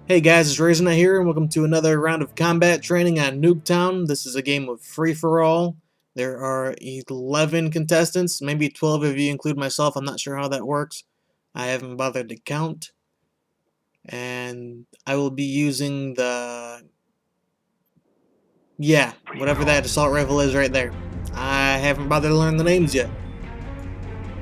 Hey guys, it's Razornut here, and welcome to another round of combat training on Nuketown. This is a game of free-for-all. There are 11 contestants, maybe 12 if you include myself. I'm not sure how that works. I haven't bothered to count. And I will be using whatever that assault rifle is right there. I haven't bothered to learn the names yet.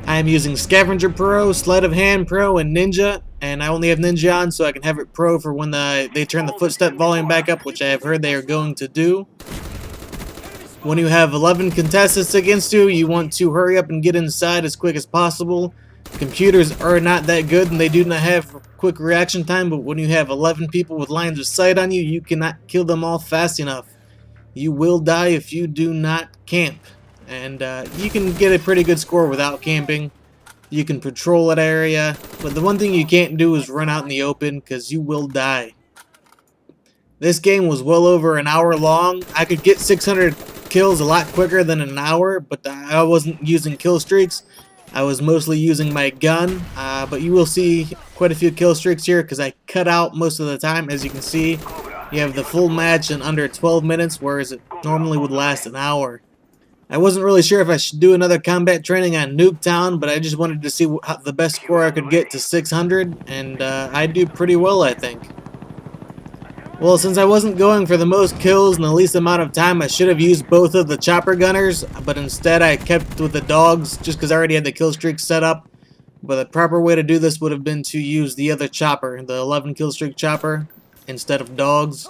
I am using Scavenger Pro, Sleight of Hand Pro, and Ninja, and I only have Ninja on so I can have it Pro for when they turn the footstep volume back up, which I have heard they are going to do. When you have 11 contestants against you, you want to hurry up and get inside as quick as possible. Computers are not that good and they do not have quick reaction time, but when you have 11 people with lines of sight on you, you cannot kill them all fast enough. You will die if you do not camp. And you can get a pretty good score without camping. You can patrol that area, but the one thing you can't do is run out in the open because you will die. This game was well over an hour long. I could get 600 kills a lot quicker than an hour, but I wasn't using kill streaks. I was mostly using my gun, but you will see quite a few kill streaks here because I cut out most of the time. As you can see, you have the full match in under 12 minutes, whereas it normally would last an hour. I wasn't really sure if I should do another combat training on Nuketown, but I just wanted to see the best score I could get to 600, and I do pretty well, I think. Well, since I wasn't going for the most kills in the least amount of time, I should have used both of the chopper gunners, but instead I kept with the dogs just because I already had the kill streak set up. But the proper way to do this would have been to use the other chopper, the 11 kill streak chopper, instead of dogs.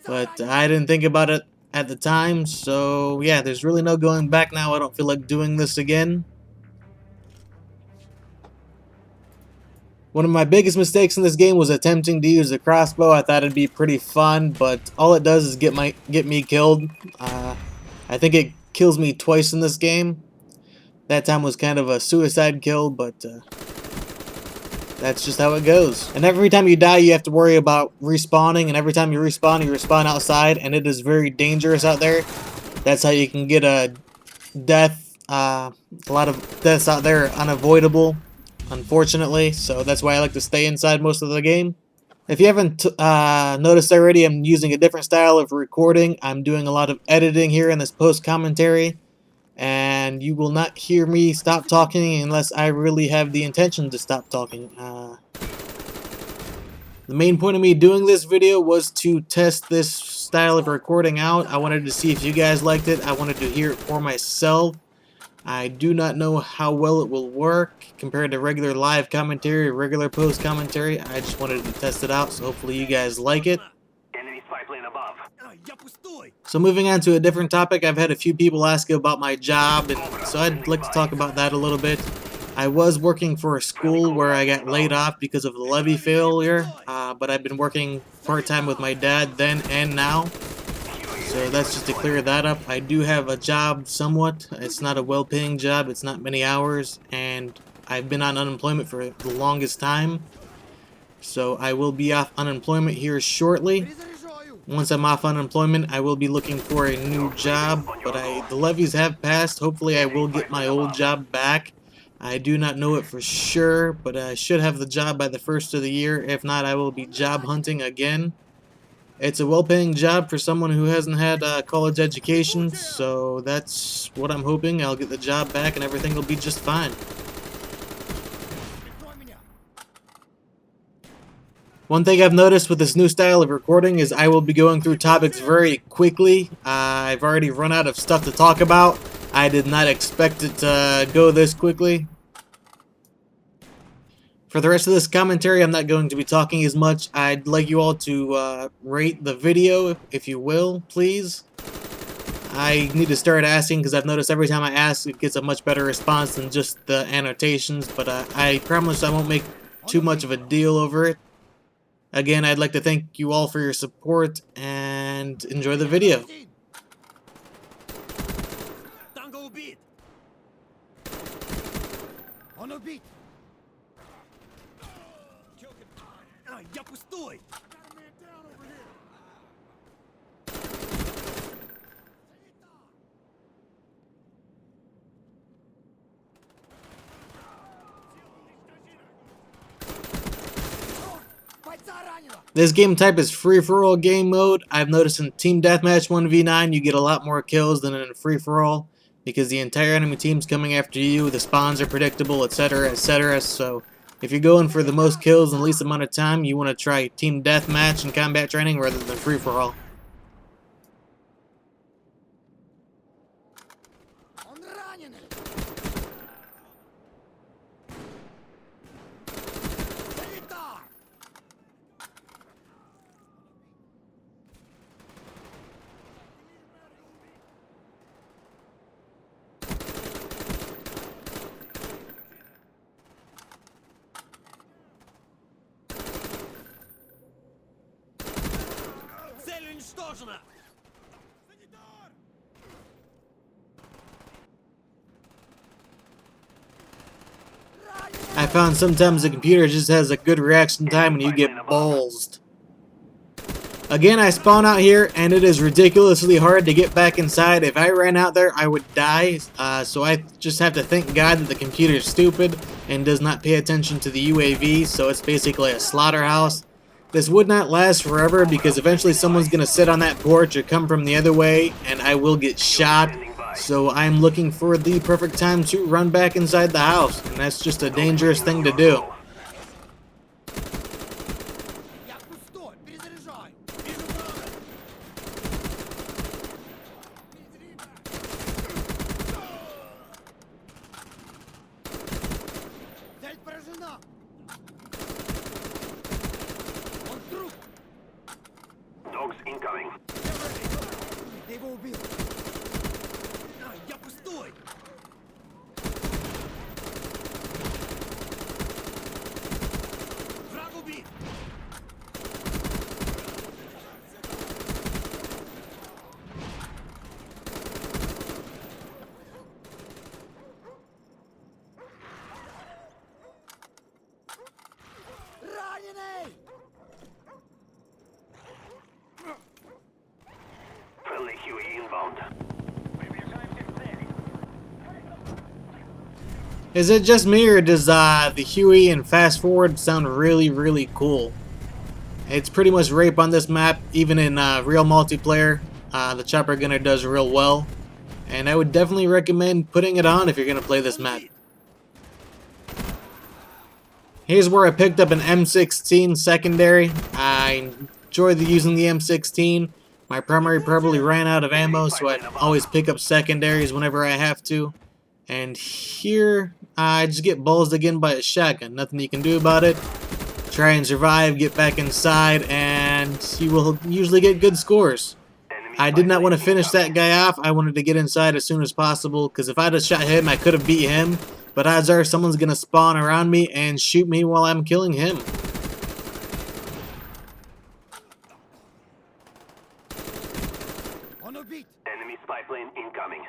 But I didn't think about it at the time, so yeah, there's really no going back now. I don't feel like doing this again. One of my biggest mistakes in this game was attempting to use the crossbow. I thought it'd be pretty fun, but all it does is get me killed. I think it kills me twice in this game. That time was kind of a suicide kill, but that's just how it goes. And every time you die, you have to worry about respawning, and every time you respawn outside, and it is very dangerous out there. That's how you can get a death. A lot of deaths out there are unavoidable, unfortunately, so that's why I like to stay inside most of the game. If you haven't noticed already, I'm using a different style of recording. I'm doing a lot of editing here in this post-commentary, and you will not hear me stop talking unless I really have the intention to stop talking. The main point of me doing this video was to test this style of recording out. I wanted to see if you guys liked it. I wanted to hear it for myself. I do not know how well it will work compared to regular live commentary or regular post commentary. I just wanted to test it out, so hopefully you guys like it. So moving on to a different topic, I've had a few people ask about my job, and so I'd like to talk about that a little bit. I was working for a school where I got laid off because of the levy failure, but I've been working part-time with my dad then and now. So that's just to clear that up. I do have a job somewhat. It's not a well-paying job. It's not many hours, and I've been on unemployment for the longest time. So I will be off unemployment here shortly. Once I'm off unemployment, I will be looking for a new job, but the levies have passed. Hopefully I will get my old job back. I do not know it for sure, but I should have the job by the first of the year. If not, I will be job hunting again. It's a well-paying job for someone who hasn't had a college education, so that's what I'm hoping. I'll get the job back and everything will be just fine. One thing I've noticed with this new style of recording is I will be going through topics very quickly. I've already run out of stuff to talk about. I did not expect it to go this quickly. For the rest of this commentary, I'm not going to be talking as much. I'd like you all to rate the video, if you will, please. I need to start asking because I've noticed every time I ask, it gets a much better response than just the annotations. But I promise I won't make too much of a deal over it. Again, I'd like to thank you all for your support and enjoy the video. This game type is free-for-all game mode. I've noticed in Team Deathmatch 1v9 you get a lot more kills than in free-for-all because the entire enemy team's coming after you, the spawns are predictable, etc, etc. So if you're going for the most kills in the least amount of time, you want to try Team Deathmatch and combat training rather than free-for-all. I found sometimes the computer just has a good reaction time when you get ballsed. Again, I spawn out here and it is ridiculously hard to get back inside. If I ran out there, I would die. So I just have to thank God that the computer is stupid and does not pay attention to the UAV. So it's basically a slaughterhouse. This would not last forever because eventually someone's going to sit on that porch or come from the other way and I will get shot. So I'm looking for the perfect time to run back inside the house, and that's just a dangerous thing to do. Dogs incoming. Friendly Huey inbound. Is it just me, or does the Huey and fast forward sound really cool? It's pretty much rape on this map, even in real multiplayer. The chopper gunner does real well, and I would definitely recommend putting it on if you're gonna play this map. Here's where I picked up an M16 secondary. I enjoy using the M16. My primary probably ran out of ammo, so I always pick up secondaries whenever I have to. And here, I just get ballsed again by a shotgun. Nothing you can do about it. Try and survive, get back inside, and you will usually get good scores. I did not want to finish that guy off. I wanted to get inside as soon as possible, because if I'd have shot him, I could have beat him. But odds are someone's going to spawn around me and shoot me while I'm killing him. Enemy spy plane incoming.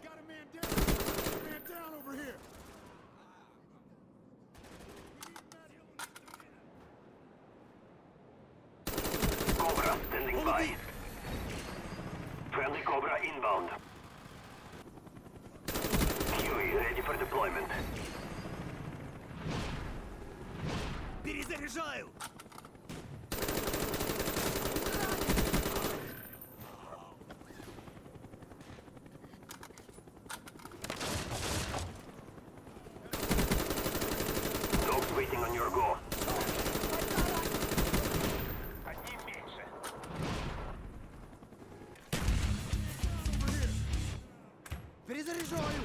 Got a man down. Man down over here. Cobra standing by. Friendly Cobra inbound. Huey ready for deployment. Перезаряжаю. Dogs waiting on your go. Перезаряжаю.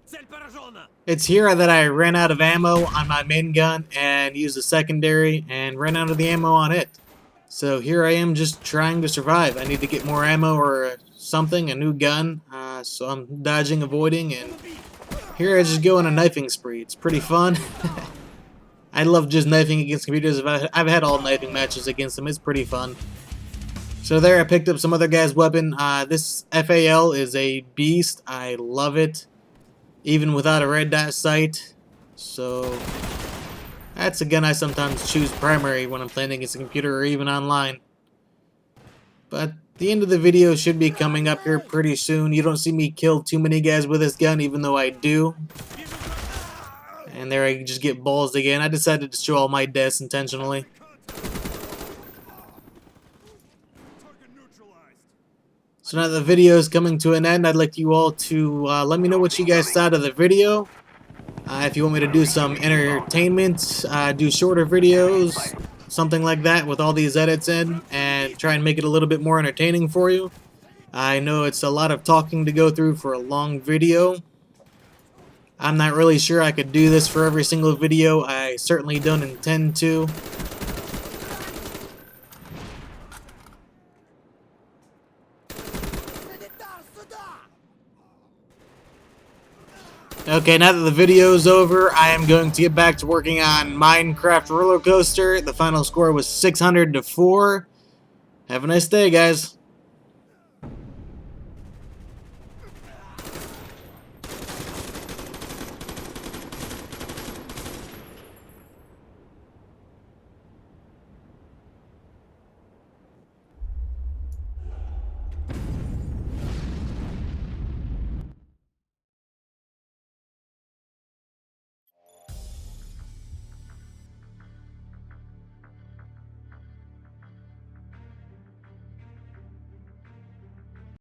Цель поражена. It's here that I ran out of ammo on my main gun and used a secondary and ran out of the ammo on it. So here I am just trying to survive. I need to get more ammo or something, a new gun. So I'm dodging, avoiding, and here I just go on a knifing spree. It's pretty fun. I love just knifing against computers. I've had all knifing matches against them. It's pretty fun. So there I picked up some other guy's weapon. This FAL is a beast. I love it. Even without a red dot sight. So that's a gun I sometimes choose primary when I'm playing against a computer or even online. But the end of the video should be coming up here pretty soon. You don't see me kill too many guys with this gun, even though I do. And there I just get balls again. I decided to show all my deaths intentionally. Target neutralized. So now the video is coming to an end. I'd like you all to let me know what you guys thought of the video. If you want me to do some entertainment, do shorter videos, something like that with all these edits in, and try and make it a little bit more entertaining for you. I know it's a lot of talking to go through for a long video. I'm not really sure I could do this for every single video. I certainly don't intend to. Okay, now that the video's over, I am going to get back to working on Minecraft Roller Coaster. The final score was 600 to 4. Have a nice day, guys.